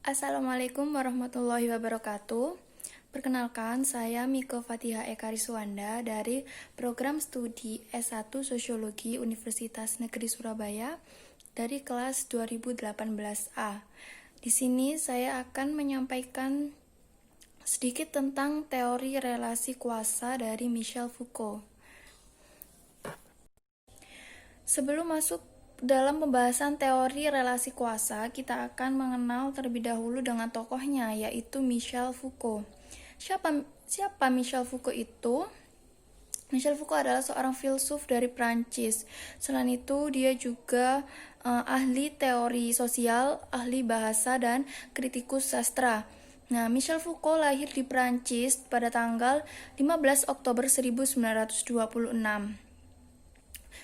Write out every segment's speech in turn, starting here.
Assalamualaikum warahmatullahi wabarakatuh. Perkenalkan, saya Miko Fatihah Eka Riswanda dari Program Studi S1 Sosiologi Universitas Negeri Surabaya dari kelas 2018A. Di sini saya akan menyampaikan sedikit tentang teori relasi kuasa dari Michel Foucault. Sebelum masuk dalam pembahasan teori relasi kuasa, kita akan mengenal terlebih dahulu dengan tokohnya, yaitu Michel Foucault. Siapa Michel Foucault itu? Michel Foucault adalah seorang filsuf dari Prancis. Selain itu, dia juga ahli teori sosial, ahli bahasa, dan kritikus sastra. Nah, Michel Foucault lahir di Prancis pada tanggal 15 Oktober 1926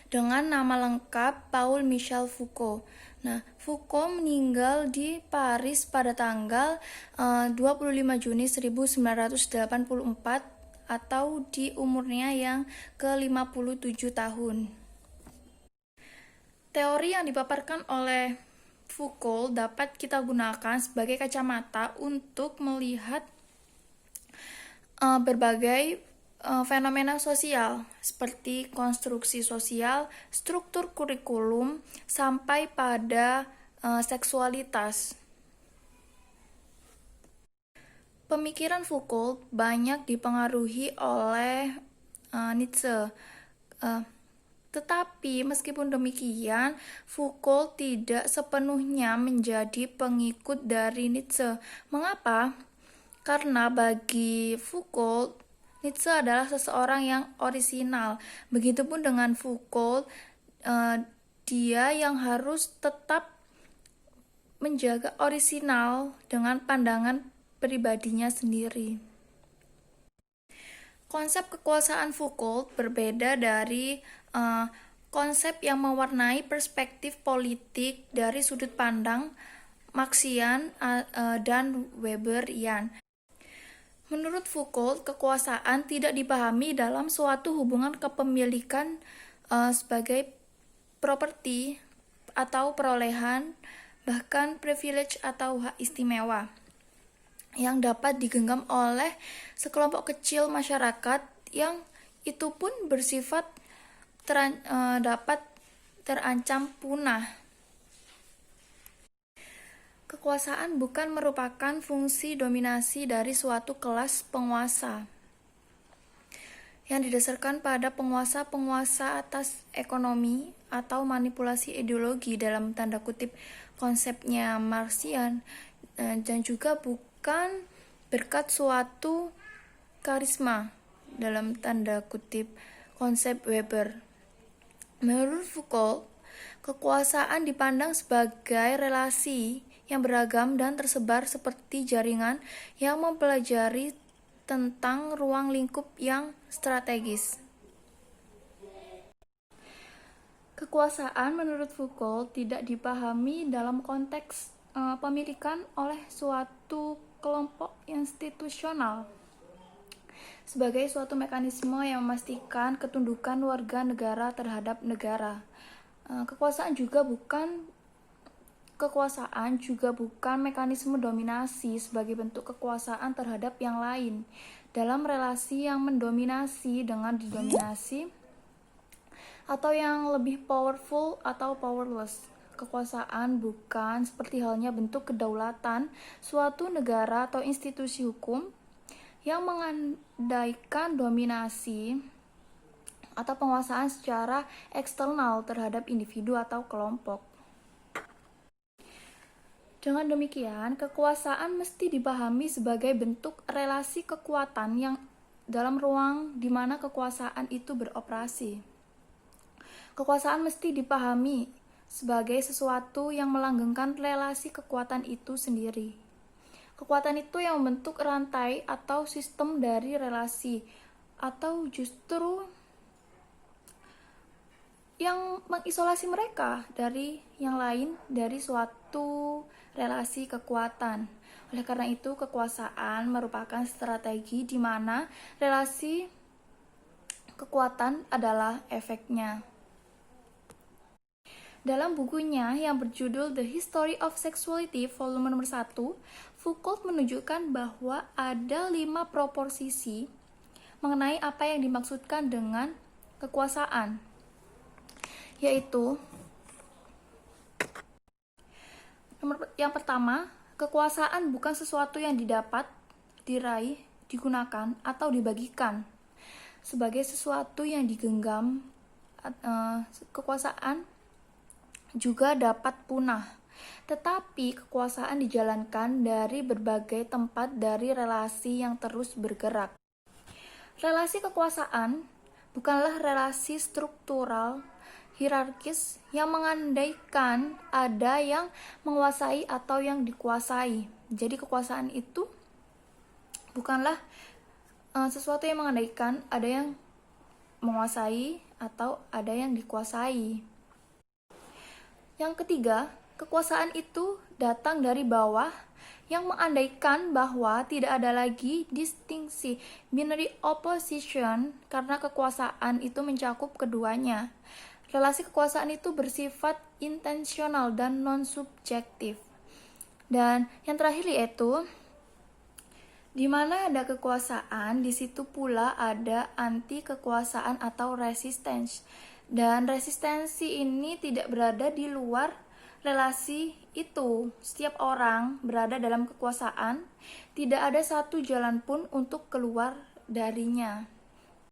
dengan nama lengkap Paul Michel Foucault. Nah, Foucault meninggal di Paris pada tanggal 25 Juni 1984 atau di umurnya yang ke-57 tahun. Teori yang dipaparkan oleh Foucault dapat kita gunakan sebagai kacamata untuk melihat berbagai fenomena sosial seperti konstruksi sosial, struktur kurikulum, sampai pada seksualitas. Pemikiran Foucault banyak dipengaruhi oleh Nietzsche. Tetapi meskipun demikian, Foucault tidak sepenuhnya menjadi pengikut dari Nietzsche. Mengapa? Karena bagi Foucault, Nietzsche adalah seseorang yang orisinal. Begitupun dengan Foucault, dia yang harus tetap menjaga orisinal dengan pandangan pribadinya sendiri. Konsep kekuasaan Foucault berbeda dari konsep yang mewarnai perspektif politik dari sudut pandang Marxian dan Weberian. Menurut Foucault, kekuasaan tidak dipahami dalam suatu hubungan kepemilikan sebagai properti atau perolehan, bahkan privilege atau hak istimewa yang dapat digenggam oleh sekelompok kecil masyarakat yang itu pun bersifat dapat terancam punah. Kekuasaan bukan merupakan fungsi dominasi dari suatu kelas penguasa yang didasarkan pada penguasa-penguasa atas ekonomi atau manipulasi ideologi dalam tanda kutip konsepnya Marxian, dan juga bukan berkat suatu karisma dalam tanda kutip konsep Weber. Menurut Foucault, kekuasaan dipandang sebagai relasi yang beragam dan tersebar seperti jaringan yang mempelajari tentang ruang lingkup yang strategis. Kekuasaan menurut Foucault tidak dipahami dalam konteks pemilikan oleh suatu kelompok institusional sebagai suatu mekanisme yang memastikan ketundukan warga negara terhadap negara. Kekuasaan juga bukan mekanisme dominasi sebagai bentuk kekuasaan terhadap yang lain dalam relasi yang mendominasi dengan didominasi, atau yang lebih powerful atau powerless. Kekuasaan bukan seperti halnya bentuk kedaulatan suatu negara atau institusi hukum yang mengandaikan dominasi atau penguasaan secara eksternal terhadap individu atau kelompok. Dengan demikian, kekuasaan mesti dipahami sebagai bentuk relasi kekuatan yang dalam ruang di mana kekuasaan itu beroperasi. Kekuasaan mesti dipahami sebagai sesuatu yang melanggengkan relasi kekuatan itu sendiri. Kekuatan itu yang membentuk rantai atau sistem dari relasi, atau justru yang mengisolasi mereka dari yang lain dari suatu relasi kekuatan. Oleh karena itu, kekuasaan merupakan strategi di mana relasi kekuatan adalah efeknya. Dalam bukunya yang berjudul The History of Sexuality volume nomor 1, Foucault menunjukkan bahwa ada 5 proporsi mengenai apa yang dimaksudkan dengan kekuasaan, yaitu yang pertama, kekuasaan bukan sesuatu yang didapat, diraih, digunakan, atau dibagikan sebagai sesuatu yang digenggam. Kekuasaan juga dapat punah, tetapi kekuasaan dijalankan dari berbagai tempat dari relasi yang terus bergerak. Relasi kekuasaan bukanlah relasi struktural hierarkis yang mengandaikan ada yang menguasai atau yang dikuasai. Jadi kekuasaan itu bukanlah sesuatu yang mengandaikan ada yang menguasai atau ada yang dikuasai. Yang ketiga, kekuasaan itu datang dari bawah yang mengandaikan bahwa tidak ada lagi distingsi binary opposition karena kekuasaan itu mencakup keduanya. Relasi kekuasaan itu bersifat intensional dan non-subjektif. Dan yang terakhir yaitu, di mana ada kekuasaan, di situ pula ada anti kekuasaan atau resistance. Dan resistensi ini tidak berada di luar relasi itu. Setiap orang berada dalam kekuasaan, tidak ada satu jalan pun untuk keluar darinya.